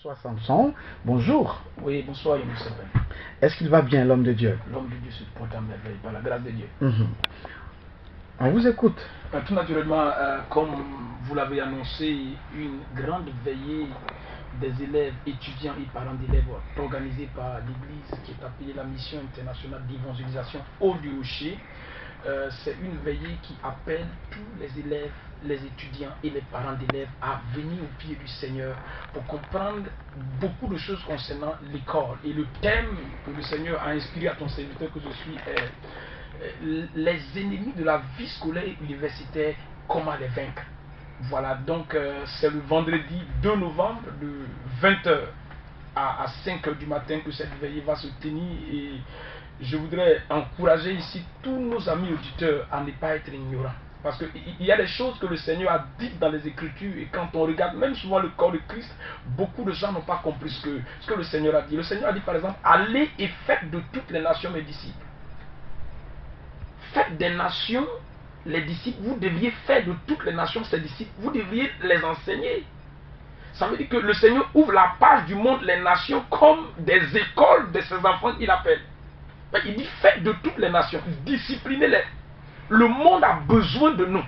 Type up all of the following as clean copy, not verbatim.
Bonsoir Samson, bonjour. Oui, bonsoir Youssef. Est-ce qu'il va bien l'homme de Dieu? L'homme de Dieu se porte à merveille par la grâce de Dieu. On vous écoute. Tout naturellement, comme vous l'avez annoncé, une grande veillée des élèves, étudiants et parents d'élèves organisée par l'Église qui est appelée la Mission internationale d'évangélisation Haut du Rocher. C'est une veillée qui appelle tous les élèves, les étudiants et les parents d'élèves à venir au pied du Seigneur pour comprendre beaucoup de choses concernant l'école. Et le thème que le Seigneur a inspiré à ton serviteur que je suis est les ennemis de la vie scolaire et universitaire, comment les vaincre. Voilà, donc c'est le vendredi 2 novembre de 20h à 5h du matin que cette veillée va se tenir, et je voudrais encourager ici tous nos amis auditeurs à ne pas être ignorants. Parce qu'il y a des choses que le Seigneur a dites dans les Écritures, et quand on regarde même souvent le corps de Christ, beaucoup de gens n'ont pas compris ce que le Seigneur a dit. Le Seigneur a dit par exemple, allez et faites de toutes les nations mes disciples. Faites des nations les disciples, vous devriez faire de toutes les nations ses disciples, vous devriez les enseigner. Ça veut dire que le Seigneur ouvre la page du monde, les nations, comme des écoles de ses enfants qu'il appelle. Il dit faites de toutes les nations, disciplinez-les. Le monde a besoin de nous,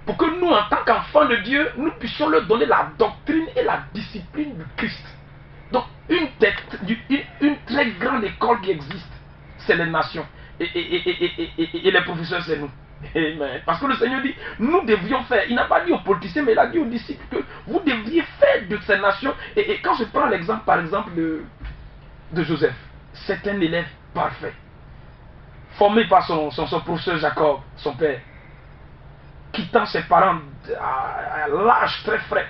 pour que nous, en tant qu'enfants de Dieu, nous puissions leur donner la doctrine et la discipline du Christ. Donc une très grande école qui existe, c'est les nations. Et les professeurs, c'est nous. Amen. Parce que le Seigneur dit, nous devrions faire. Il n'a pas dit aux politiciens, mais il a dit aux disciples que vous devriez faire de ces nations. Et quand je prends l'exemple, par exemple, de Joseph, c'est un élève parfait, formé par son professeur Jacob, son père, quittant ses parents à l'âge très frais.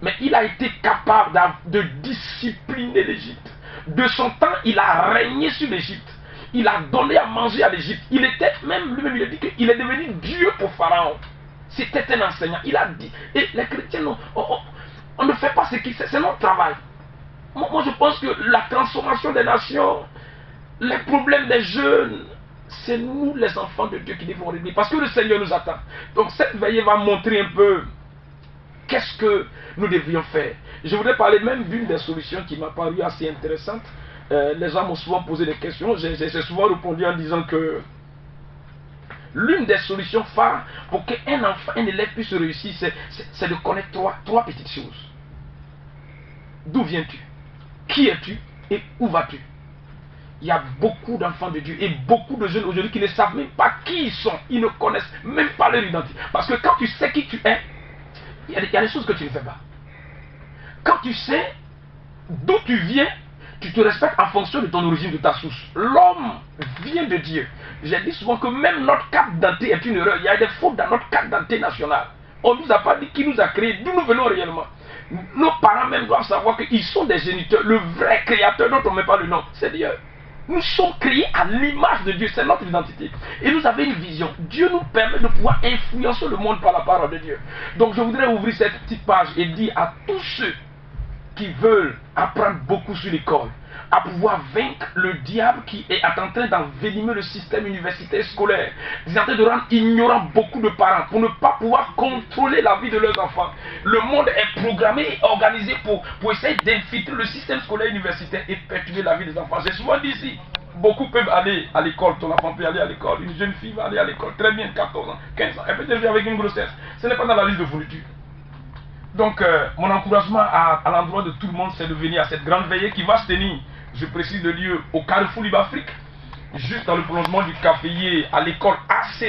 Mais il a été capable de discipliner l'Égypte. De son temps, il a régné sur l'Égypte. Il a donné à manger à l'Égypte. Il était même, lui-même, il a dit qu'il est devenu Dieu pour Pharaon. C'était un enseignant. Il a dit, et les chrétiens, on ne fait pas ce qu'il fait, c'est notre travail. Moi, je pense que la transformation des nations, les problèmes des jeunes, c'est nous, les enfants de Dieu, qui devons régler. Parce que le Seigneur nous attend. Donc, cette veillée va montrer un peu qu'est-ce que nous devrions faire. Je voudrais parler même d'une des solutions qui m'a paru assez intéressante. Les gens m'ont souvent posé des questions. J'ai souvent répondu en disant que l'une des solutions phares pour qu'un enfant, un élève puisse réussir, c'est de connaître trois petites choses. D'où viens-tu? Qui es-tu? Et où vas-tu? Il y a beaucoup d'enfants de Dieu et beaucoup de jeunes aujourd'hui qui ne savent même pas qui ils sont. Ils ne connaissent même pas leur identité. Parce que quand tu sais qui tu es, il y a des choses que tu ne fais pas. Quand tu sais d'où tu viens, tu te respectes en fonction de ton origine, de ta source. L'homme vient de Dieu. J'ai dit souvent que même notre carte d'identité est une erreur. Il y a des fautes dans notre carte d'identité nationale. On ne nous a pas dit qui nous a créés, d'où nous venons réellement. Nos parents même doivent savoir qu'ils sont des géniteurs. Le vrai créateur dont on ne met pas le nom, c'est Dieu. Nous sommes créés à l'image de Dieu, c'est notre identité. Et nous avons une vision. Dieu nous permet de pouvoir influencer le monde par la parole de Dieu. Donc je voudrais ouvrir cette petite page et dire à tous ceux qui veulent apprendre beaucoup sur l'école, à pouvoir vaincre le diable qui est en train d'envenimer le système universitaire scolaire, qui est en train de rendre ignorant beaucoup de parents pour ne pas pouvoir contrôler la vie de leurs enfants. Le monde est programmé et organisé pour essayer d'infiltrer le système scolaire universitaire et perturber la vie des enfants. J'ai souvent dit ici, beaucoup peuvent aller à l'école, ton enfant peut aller à l'école, une jeune fille va aller à l'école, très bien, 14 ans, 15 ans, elle peut devenir avec une grossesse. Ce n'est pas dans la liste de fourniture. Donc, mon encouragement à l'endroit de tout le monde, c'est de venir à cette grande veillée qui va se tenir, je précise le lieu, au Carrefour Libre-Afrique, juste dans le prolongement du caféier à l'école ACE,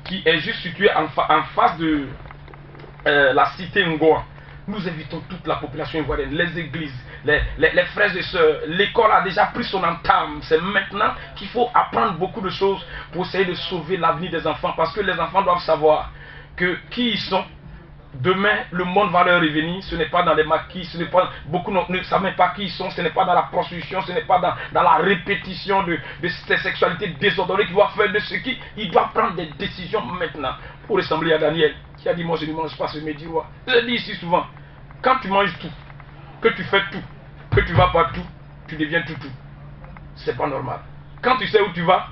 qui est juste située en face de la cité Ngoa. Nous invitons toute la population ivoirienne, les églises, les frères et sœurs. L'école a déjà pris son entame. C'est maintenant qu'il faut apprendre beaucoup de choses pour essayer de sauver l'avenir des enfants. Parce que les enfants doivent savoir qui ils sont. Demain, le monde va leur revenir. Ce n'est pas dans les maquis, beaucoup ne savent même pas qui ils sont. Ce n'est pas dans la prostitution, ce n'est pas dans la répétition de ces sexualités désordonnées qu'ils doivent faire de ce qui. Ils doivent prendre des décisions maintenant pour ressembler à Daniel qui a dit: moi je ne mange pas ce midi roi. Je dis ici souvent, quand tu manges tout, que tu fais tout, que tu vas partout, tu deviens tout. C'est pas normal. Quand tu sais où tu vas,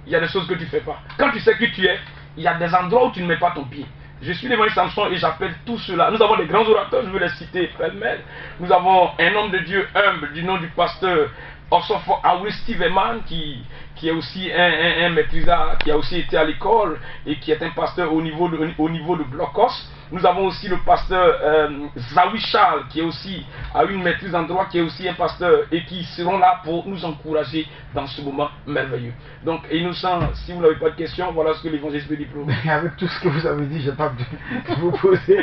il y a des choses que tu ne fais pas. Quand tu sais qui tu es, il y a des endroits où tu ne mets pas ton pied. Je suis l'évangile Samson et j'appelle tout cela. Nous avons des grands orateurs, je veux les citer pêle-mêle. Nous avons un homme de Dieu humble du nom du pasteur Osofo Awesti Veman qui est aussi un maîtrisard, qui a aussi été à l'école et qui est un pasteur au niveau de Blocos. Nous avons aussi le pasteur Zawi Charles qui est aussi à une maîtrise en droit, qui est aussi un pasteur et qui seront là pour nous encourager dans ce moment merveilleux. Donc, Innocent, si vous n'avez pas de questions, voilà ce que l'évangile peut dire. Mais avec tout ce que vous avez dit, je n'ai pas pu vous poser.